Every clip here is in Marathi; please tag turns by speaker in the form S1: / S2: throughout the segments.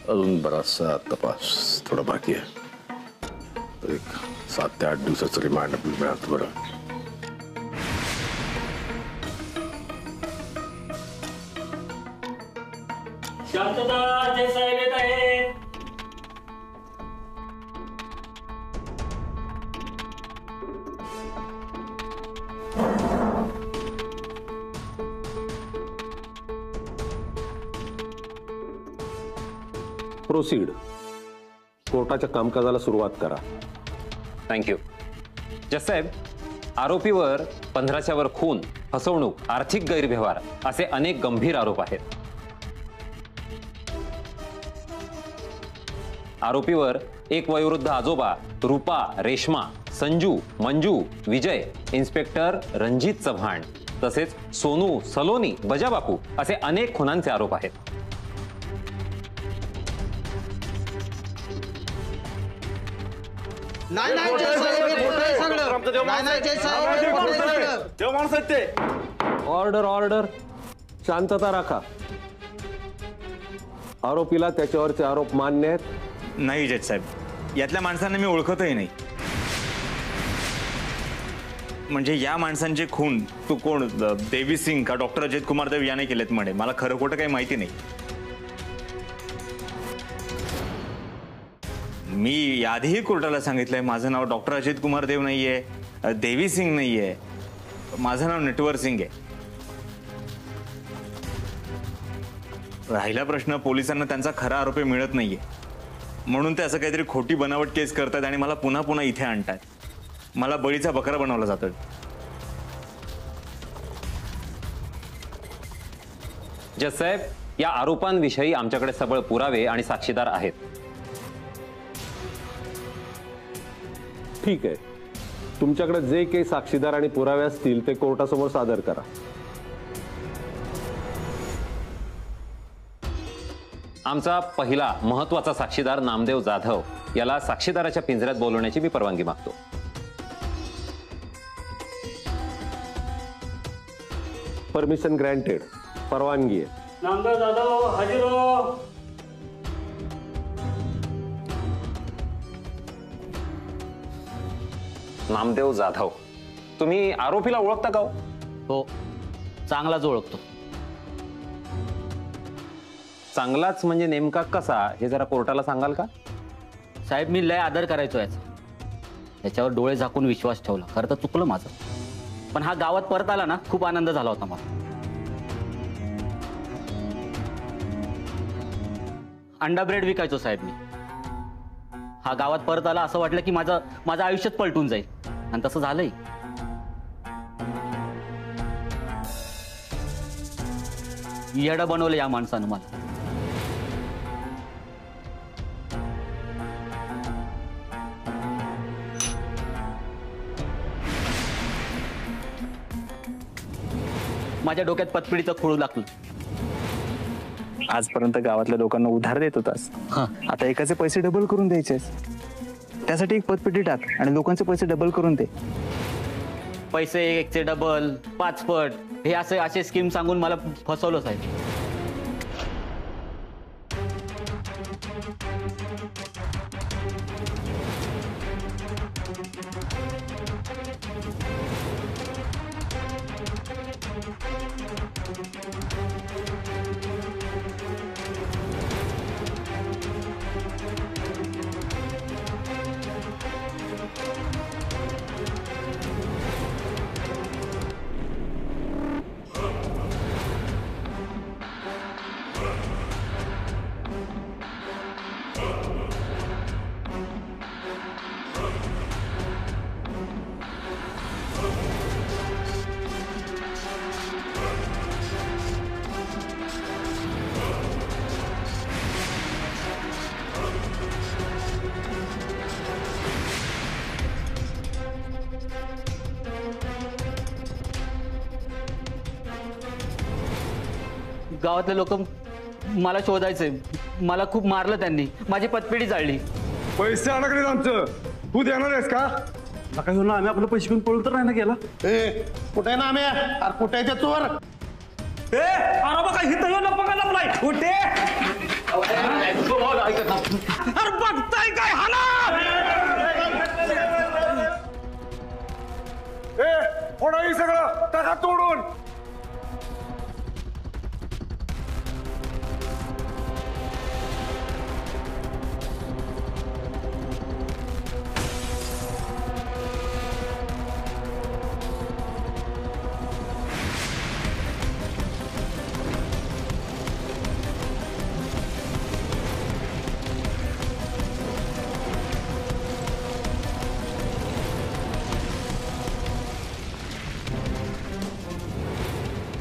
S1: अजून बराचसा तपास थोडा बाकी आहे. एक 7 ते 8 दिवसाचं रिमांड मिळालं बरं.
S2: शांतता, जय साहेब येत आहेत.
S3: प्रोसीड. कोर्टाच्या कामकाजाला सुरुवात करा.
S4: थँक्यू. जज साहेब, आरोपीवर 15च्या वर खून, फसवणूक, आर्थिक गैरव्यवहार असे अनेक गंभीर आरोप आहेत. आरोपीवर एक वयोवृद्ध आजोबा, रूपा, रेश्मा, संजू, मंजू, विजय, इन्स्पेक्टर रणजित चव्हाण तसेच सोनू, सलोनी, बजाबापू असे अनेक खुनांचे आरोप आहेत.
S3: Order order. शांतता राखा. आरोपीला त्याच्यावरचे आरोप मान्य आहेत?
S5: नाही जज साहेब, यातल्या माणसांना मी ओळखतही नाही. म्हणजे या माणसांचे खून तू कोण, देवी सिंग का डॉक्टर अजित कुमार देव याने केलेत म्हणे. मला खरं खोटं काही माहिती नाही. मी याआधीही कोर्टाला सांगितलंय माझं नाव डॉक्टर अजित कुमार देव नाहीये, देवी सिंग नाहीये, माझं नाव नटवर सिंग आहे. राहिला प्रश्न पोलिसांना त्यांचा खरा आरोपी मिळत नाहीये म्हणून ते असं काहीतरी खोटी बनावट केस करतात आणि मला पुन्हा पुन्हा इथे आणतात. मला बळीचा बकरा बनवला जातोय.
S4: जज साहेब, या आरोपांविषयी आमच्याकडे सबळ पुरावे आणि साक्षीदार आहेत.
S3: ठीक आहे. तुमच्याकडे जे काही साक्षीदार आणि पुरावे असतील ते कोर्टासमोर सादर करा.
S4: आमचा पहिला महत्वाचा साक्षीदार नामदेव जाधव याला साक्षीदाराच्या पिंजऱ्यात बोलवण्याची मी परवानगी मागतो.
S3: Permission granted. परवानगी आहे.
S2: नामदेव जाधव हजर हो.
S4: नामदेव जाधव, तुम्ही आरोपीला ओळखता का?
S6: हो, चांगलाच ओळखतो.
S4: चांगलाच म्हणजे नेमका कसा हे जरा कोर्टाला सांगाल का?
S6: साहेब, मी लय आदर करायचो याचा. त्याच्यावर डोळे झाकून विश्वास ठेवला. खरं तर चुकलं माझं, पण हा गावात परत आला ना, खूप आनंद झाला होता मला. अंडा ब्रेड विकायचो साहेब मी. हा गावात परत आला असं वाटलं की माझं आयुष्यच पलटून जाईल, आणि तसं झालंय. येडं बनवलं या माणसानं मला. माझ्या डोक्यात पतपिढीचं खोडू लागलं.
S5: आजपर्यंत गावातल्या लोकांना उधार देत होतास, आता एकाचे पैसे डबल करून द्यायचे. त्यासाठी एक पतपेटी टाक आणि लोकांचे पैसे डबल करून दे.
S6: पैसे एकचे डबल, 5 पट हे असे स्कीम सांगून मला फसवलं साहेब. गावातले लोक मला शोधायचे. मला खूप मारलं त्यांनी. माझी पतपेढी जाळली.
S7: पैसे अडकले आमचं. तू देणार आहेस का? नका घेऊन आम्ही आपलं पैसे घेऊन पळून तर नाही ना गेला.
S8: कुठे ना आम्ही? अरे कुठे आहे ते चोर?
S7: अरे बघा, हिथं येऊन बघा. कुठे बघताय काय फोडा सगळं टाका तोडून.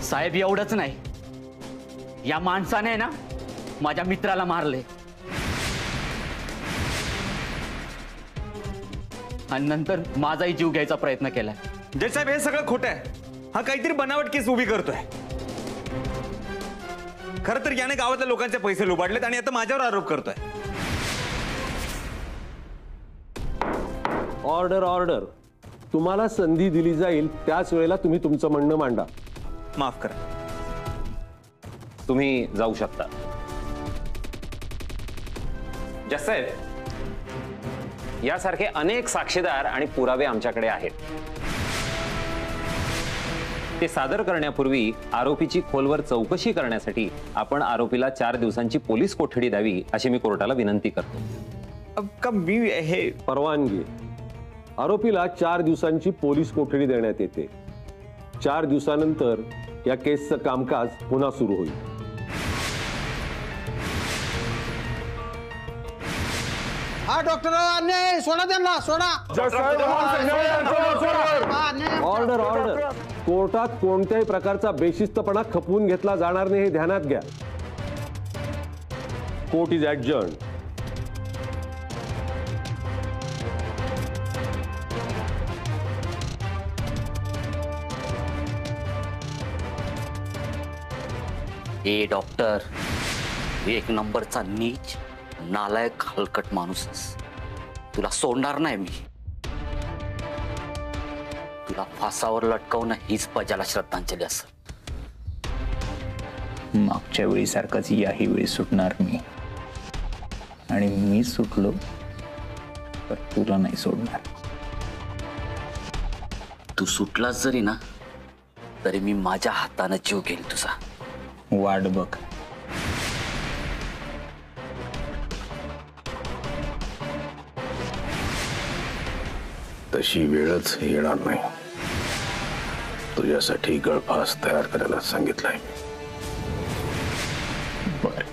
S6: साहेब एवढंच नाही, या माणसाने ना माझ्या मित्राला मारले आणि नंतर माझाही जीव घ्यायचा प्रयत्न केलाय.
S5: जज साहेब हे सगळं खोटं आहे. हा काहीतरी बनावट केस उभी करतोय. खरं तर याने गावातल्या लोकांचे पैसे लुबाडलेत आणि आता माझ्यावर आरोप करतोय.
S3: Order order. तुम्हाला संधी दिली जाईल त्याच वेळेला तुम्ही तुमचं म्हणणं मांडा.
S5: माफ करा.
S4: तुम्ही जाऊ शकता. जज साहेब, यासारखे अनेक साक्षीदार आणि पुरावे आमच्याकडे आहेत. ते सादर करण्यापूर्वी आरोपीची खोलवर चौकशी करण्यासाठी आपण आरोपीला 4 दिवसांची पोलीस कोठडी द्यावी अशी मी कोर्टाला विनंती करतो.
S5: का मी हे
S3: परवानगी. आरोपीला 4 दिवसांची पोलीस कोठडी देण्यात येते. 4 दिवसानंतर या केसचं कामकाज पुन्हा सुरू होईल.
S8: हा डॉक्टर अन्याय सोडा त्यांना सोडा.
S3: Order order. कोर्टात कोणत्याही प्रकारचा बेशिस्तपणा खपवून घेतला जाणार नाही हे ध्यानात घ्या. Court is adjourn.
S6: ए डॉक्टर, एक नंबरचा नीच नालायक हलकट माणूस. तुला सोडणार नाही मी. तुला फासावर लटकवणं हीच प्रजाला श्रद्धांजली असेल.
S5: मागच्या वेळी सारखाच याही वेळी सुटणार मी. आणि मी सुटलो तर तुला नाही सोडणार.
S6: तू सुटलास जरी ना तरी मी माझ्या हाताने जीव घेईन तुझा.
S5: वाट बघ.
S1: तशी वेळच येणार नाही. तुझ्यासाठी गळफास तयार करायला सांगितलंय.
S5: बर.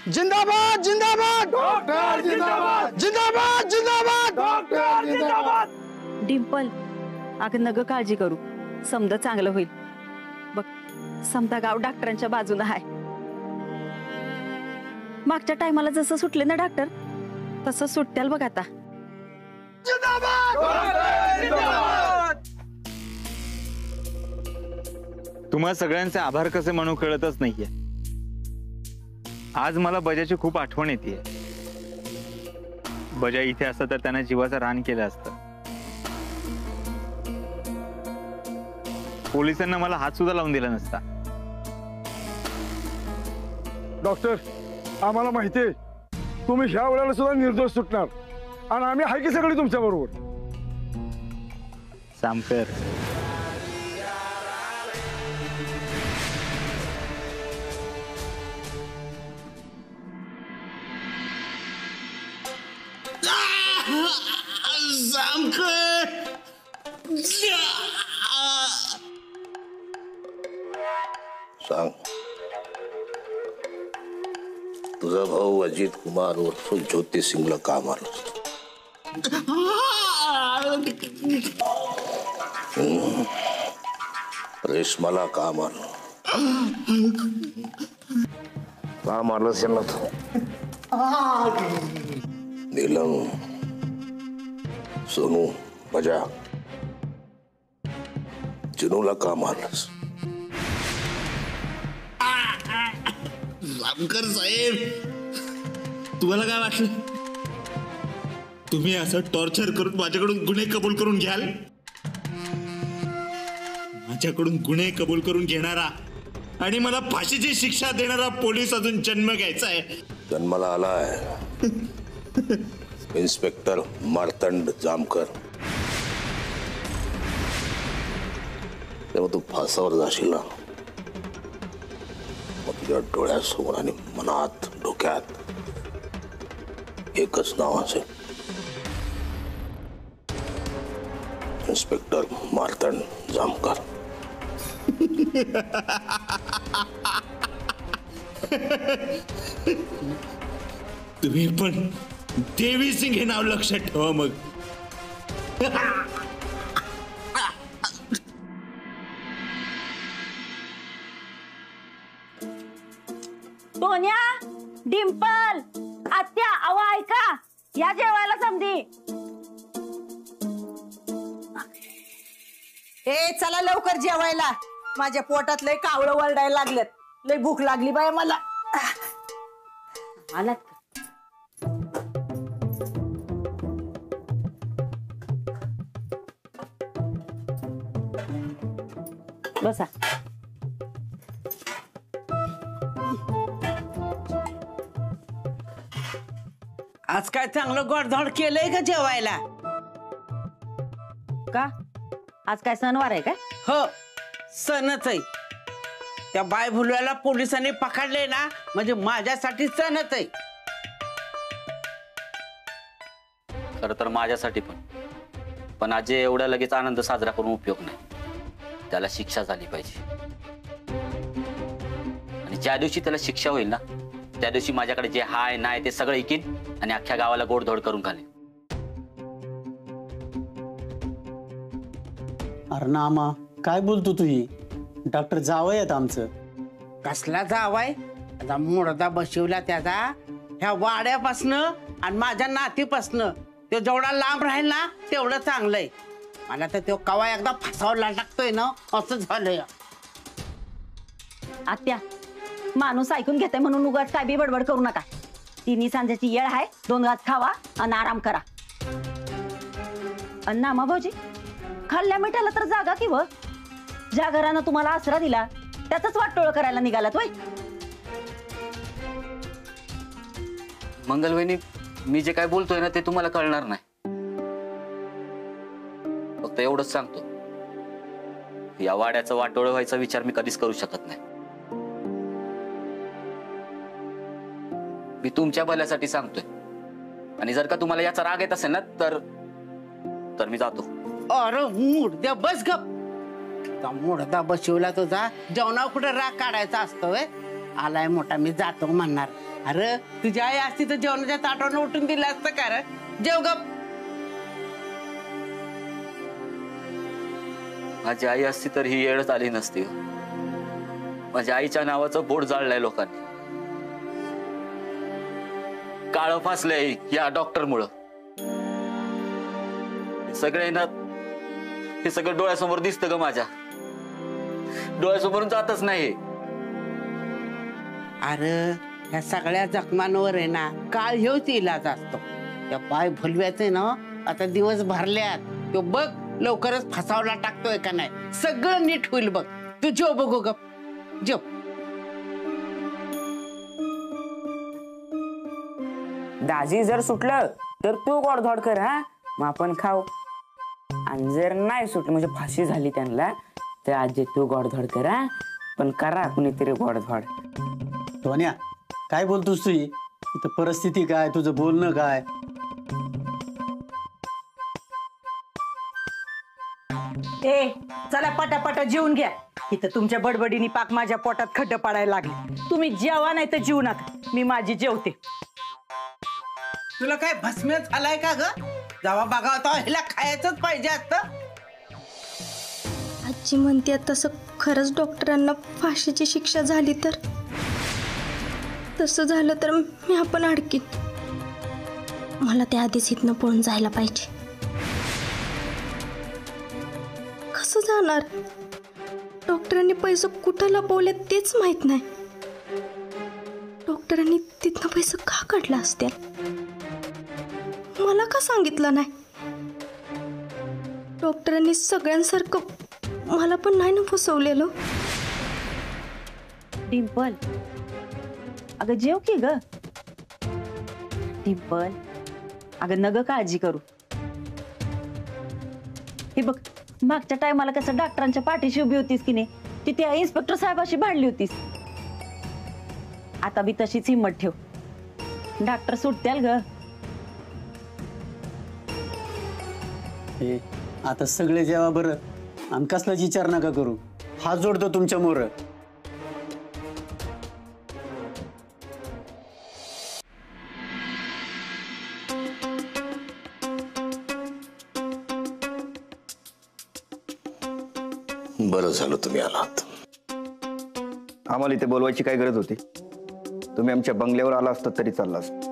S8: जिंदाबाद जिंदाबाद डॉक्टर जिंदाबाद जिंदाबाद जिंदाबाद डॉक्टर जिंदाबाद.
S9: डिंपल, अगं नग काळजी करू, समजा चांगलं होईल बघ. समजा गाव डॉक्टरांच्या बाजूला आहे. मागच्या टायमाला जसं सुटले ना डॉक्टर तसं सुटत्याल बघ आता.
S5: तुम्हा सगळ्यांचे आभार कसे मानू कळतच नाहीये. आज मला बजाची खूप आठवण येते. बजा इथे असतं तर त्याने जीवाचं रान केलं असतं. पोलिसांना मला हात सुद्धा लावून दिला नसता.
S7: डॉक्टर, आम्हाला माहिती आहे तुम्ही ह्या वेळेला सुद्धा निर्दोष सुटणार आणि आम्ही आहे की सगळी तुमच्या बरोबर.
S5: सामकर,
S1: सांग, तुझा भाऊ अजित कुमार उर्फ ज्योती सिंगला का मारलं? रेशमाला का मारलं? का मारलंस यांना तू? नीलम, सोनू, बजा, चिनूला का मारलंस?
S8: जामकर साहेब, तुम्हाला काय वाटलं?
S5: तुम्ही असं टॉर्चर करून माझ्याकडून गुन्हे कबूल करून घ्याल? माझ्याकडून गुन्हे कबूल करून घेणारा आणि मला फाशीची शिक्षा देणारा पोलीस अजून जन्म घ्यायचा आहे.
S1: जन्माला आलाय इन्स्पेक्टर मार्तंड जामकर. तेव्हा तू फासावर जाशील ना, मग तुझ्या डोळ्यासमोर आणि मनात डोक्यात एकच नाव असेल, इन्स्पेक्टर मार्तंड जामकर.
S5: तुम्ही पण देवी सिंग हे नाव लक्षात ठेवा. मग
S9: सोन्या, डिंपल, आत्या, अहो ऐका, या जेवायला समधी.
S10: ए चला लवकर जेवायला, माझ्या पोटात लय कावळं वरडायला लागलेत, लय भूक लागली बाय मला.
S9: आलात बसा.
S10: आज काय चांगलं गोडधोड केलंय का जेवायला?
S9: का आज काय सणवार आहे काय?
S10: हो सणच आहे. त्या बाय भुलव्याला पोलिसांनी पकडले ना, म्हणजे माझ्यासाठी सणच आहे.
S6: खरं तर माझ्यासाठी पण आज एवढ्या लगेच आनंद साजरा करून उपयोग नाही. त्याला शिक्षा झाली पाहिजे. आणि ज्या दिवशी त्याला शिक्षा होईल ना, त्या दिवशी माझ्याकडे जे हाय नाही ते सगळं ऐकीन आणि अख्ख्या गावाला गोडधोड करून घालेन.
S8: अरे नामा काय बोलतो तू? ही डॉक्टर जावई आहेत आमचं.
S10: कसला जावाय? आता मुडदा बसवला त्याचा ह्या वाड्यापासनं आणि माझ्या नातीपासनं तो जेवढा लांब राहील ना तेवढं चांगलंय. मला तर तो कवा एकदा फसावला टाकतोय ना, असं झालंय.
S9: आत्या, माणूस ऐकून घेते म्हणून उगाच काय बी बडबड करू नका. तिन्ही सांजेची येळ आहे, 2 घास खावा आणि आराम करा. अण्णा भाऊजी, खाल्ल्या मिठाला तर जागा की व, ज्या घरानं तुम्हाला आसरा दिला त्याच वाटोळ करायला निघालात वय.
S6: मंगलवहिनी, मी जे काय बोलतोय ना ते तुम्हाला कळणार नाही. फक्त एवढंच सांगतो, या वाड्याचं वाटोळं व्हायचा विचार मी कधीच करू शकत नाही. मी तुमच्या भल्यासाठी सांगतोय. आणि जर का तुम्हाला याचा राग येत असेल ना तर मी जातो.
S10: अरे मुडद्या बस गप. मुडदा बसवला तुझा जेवणावर कुठे राग काढायचा असतो. आलाय मोठा, मी जातो म्हणणार. अरे तुझी आई असती तर जेवणाच्या ताटावर उठून दिलं असतं का रे? जेव गप.
S6: माझी आई असती तर ही येळच आली नसती. माझ्या आईच्या नावाचं बोट जाळलंय लोकांनी. काळं फासलंय या डॉक्टरमुळं. सगळे ना, हे सगळं डोळ्यासमोर दिसतं ग, माझ्या डोळ्यासमोरून जातच नाही.
S10: अरे ह्या सगळ्या जखमांवर आहे ना काळ हेच इलाज असतो. त्या पाय भुलव्याचे ना आता दिवस भरल्यात. तो बघ लवकरच फसावला टाकतोय का नाही. सगळं नीट होईल बघ. तू जेव बघू गप, जेव.
S11: दाजी जर सुटलं तर तू गोडधोड कर, हा मग आपण खाऊ. आणि जर नाही सुटलं म्हणजे फाशी झाली त्यांना, तर आजी तू गोडधोड कर, हा पण करा कुणीतरी गोडधोड.
S8: धोन्या काय बोलतोस तू? इथं परिस्थिती काय, तुझं बोलणं काय?
S10: ए चला पटापटा जेवून घ्या. इथं तुमच्या बडबडीने पाक माझ्या पोटात खड्डे पडायला लागले. तुम्ही जेवा नाही तर जेवू नका, मी माझी जेवते. तुला काय भस्म झालाय का ग? जेव्हा बघा होता हिला खायचंच पाहिजे असतं.
S12: आजी म्हणते तसं खरंच डॉक्टरांना फाशीची शिक्षा झाली तर, तसं झालं तर मी आपण अडकीन. मला त्या आधीच इथनं पळून जायला पाहिजे. कसं जाणार? डॉक्टरांनी पैसे कुठं लपवले तेच माहित नाही. डॉक्टरांनी तिथनं पैसे का काढला असतील? मला का सांगितलं नाही? डॉक्टरांनी सगळ्यांसारखं मला पण नाही ना फसवलेलं.
S9: डिंपल, अगं जेव की ग. डिंपल, अगं नग काळजी करू. हे बघ, मागच्या टायमाला कसं डॉक्टरांच्या पाठीशी उभी होतीस की नाही, ती त्या इन्स्पेक्टर साहेबाशी भांडली होतीस. आता बी तशीच हिंमत ठेव. डॉक्टर सुटत्याल ग.
S8: हे आता सगळे जेव्हा बरं, आणि कसलाच विचार नका करू. हात जोडतो तुमच्या मोर.
S1: बरं झालं तुम्ही आलात.
S13: आम्हाला इथे बोलवायची काय गरज होती? तुम्ही आमच्या बंगल्यावर आला असतात तरी चालला असत.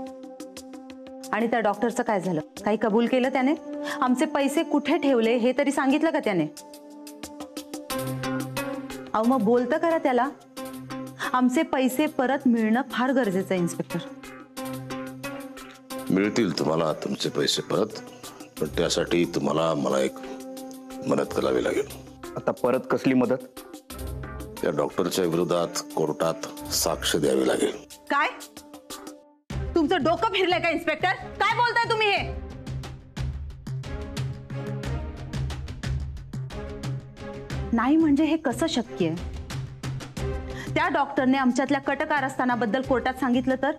S14: आणि त्या डॉक्टरचं काय झालं? काही कबूल केलं त्याने? आमचे पैसे कुठे ठेवले हे तरी सांगितलं का त्याने? अहो मग बोलतं करा त्याला. आमचे पैसे परत मिळणं फार गरजेचं आहे इन्स्पेक्टर.
S1: मिळतील तुम्हाला तुमचे पैसे परत, पण त्यासाठी तुम्हाला मला एक मदत करावी लागेल.
S13: आता परत कसली मदत?
S1: त्या डॉक्टरच्या विरोधात कोर्टात साक्ष द्यावी लागेल.
S14: काय? तुमचं डोकं फिरलंय का इन्स्पेक्टर? काय बोलताय तुम्ही हे? नाही म्हणजे हे कसं शक्य आहे? त्या डॉक्टरने आमच्यातल्या कट कारस्थानाबद्दल कोर्टात सांगितलं तर?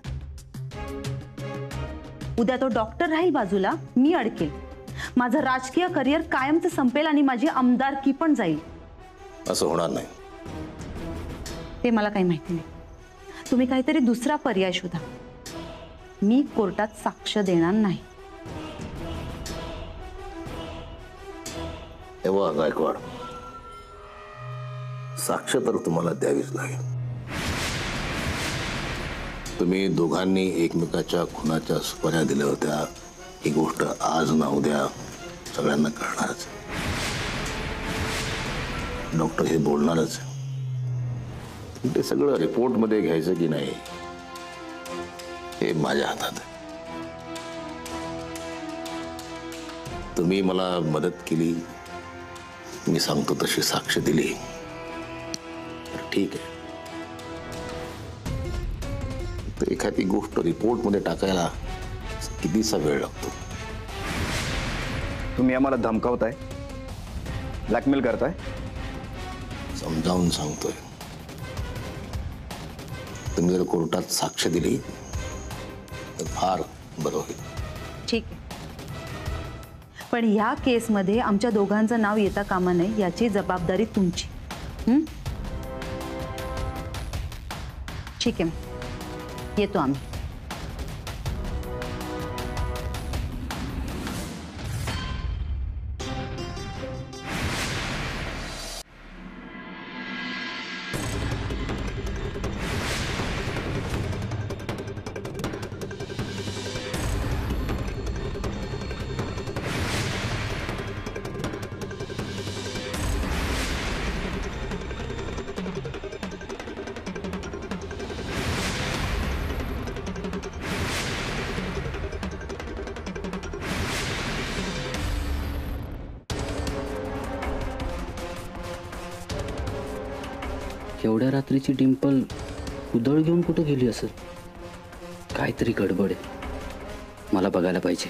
S14: उद्या तो डॉक्टर राहील बाजूला, मी अडकेल. माझं राजकीय करिअर कायमचं संपेल आणि माझी आमदारकी पण जाईल.
S1: असं होणार नाही.
S14: ते मला काही माहिती नाही. तुम्ही काहीतरी दुसरा पर्याय शोधा. मी कोर्टात साक्ष देणार नाही.
S1: तेव्हा गायकवाड, साक्ष तर तुम्हाला द्यावीच लागेल. तुम्ही दोघांनी एकमेकाच्या खुनाच्या सुपाऱ्या दिल्या होत्या, ही गोष्ट आज ना उद्या सगळ्यांना कळणारच. डॉक्टर हे बोलणारच. ते सगळं रिपोर्ट मध्ये घ्यायचं की नाही हे माझ्या हातात आहे. तुम्ही मला मदत केली, मी सांगतो तशी साक्ष दिली तर ठीक आहे. तर एखादी गोष्ट रिपोर्ट मध्ये टाकायला कितीचा वेळ लागतो?
S13: तुम्ही आम्हाला धमकावताय, ब्लॅकमेल करताय?
S1: समजावून सांगतोय. तुम्ही जर कोर्टात साक्ष दिली तर फार बरं होईल.
S14: ठीक आहे, पण या केसमध्ये आमच्या दोघांचं नाव येता कामा नये याची जबाबदारी तुमची. ठीक आहे, येतो आम्ही.
S6: एवढ्या रात्रीची डिंपल उदळ घेऊन कुठं गेली असेल? काहीतरी गडबड आहे, मला बघायला पाहिजे.